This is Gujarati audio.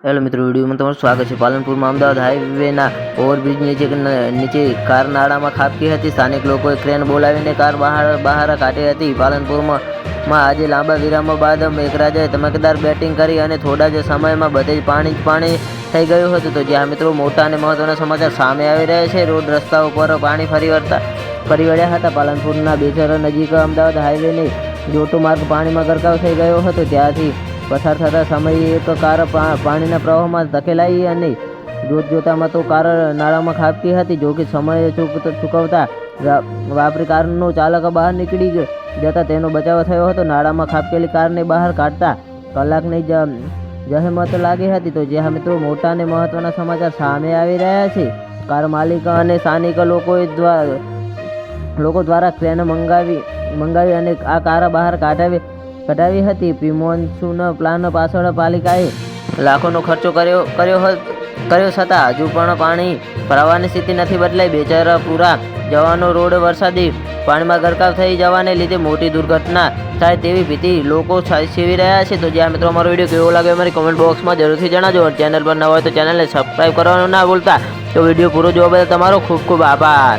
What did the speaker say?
हेलो मित्रों, वीडियो में તમારું સ્વાગત છે। પાલનપુરમાં અમદાવાદ હાઈવેના ઓવરબ્રિજ નીચે કાર નાળામાં ખાબકી હતી। સ્થાનિક લોકોએ ક્રેન બોલાવીને કાર બહાર કાઢી હતી। પાલનપુરમાં આજે લાંબા વિરામ બાદ મેઘરાજાએ ધમાકેદાર બેટિંગ કરી અને થોડા જ સમયમાં બધે જ પાણી થઈ ગયું હતું। તો જ્યાં મિત્રો મોટા અને મહત્વના સમાચાર સામે આવી રહ્યા છે। રોડ રસ્તા ઉપર પાણી ફરી વળ્યા હતા। પાલનપુરના બેચર નજીક અમદાવાદ હાઈવેને જોતો માર્ગ પાણીમાં ગરકાવ થઈ ગયો હતો। ત્યાંથી પસાર થતા સમયે એક કાર પાણીના પ્રવાહમાં ધકેલાઈ અને જોતામાં તો કાર નાળામાં ખાબકી હતી। જો કે સમય ચૂકવતા વાપરી કારનો ચાલક બહાર નીકળી જતા તેનો બચાવ થયો હતો। નાળામાં ખાબકેલી કારને બહાર કાઢતા કલાકની જહેમત લાગી હતી। તો જ્યાં મિત્રો મોટા અને મહત્વના સમાચાર સામે આવી રહ્યા છે। કાર માલિક અને સ્થાનિક લોકો દ્વારા ક્રેન મંગાવી અને આ કાર બહાર કઢાવી હતી। પ્રી-મોન્સૂન પ્લાન પાછળ પાલિકાએ લાખોનો ખર્ચો કર્યો છતાં હજુ પણ પાણી ભરાવાની સ્થિતિ નથી બદલાઈ। બેચરપુરા જવાનો રોડ વરસાદી પાણીમાં ગરકાવ થઈ જવાને લીધે મોટી દુર્ઘટના થાય તેવી ભીતિ લોકો સેવી રહ્યા છે। તો જ્યાં મિત્રો અમારો વિડીયો કેવો લાગ્યો અમારી કોમેન્ટ બોક્સમાં જરૂરથી જણાવજો। ચેનલ પર ન હોય તો ચેનલને સબસ્ક્રાઈબ કરવાનું ના ભૂલતા। તો વિડીયો પૂરો જોવા બદલ તમારો ખૂબ ખૂબ આભાર।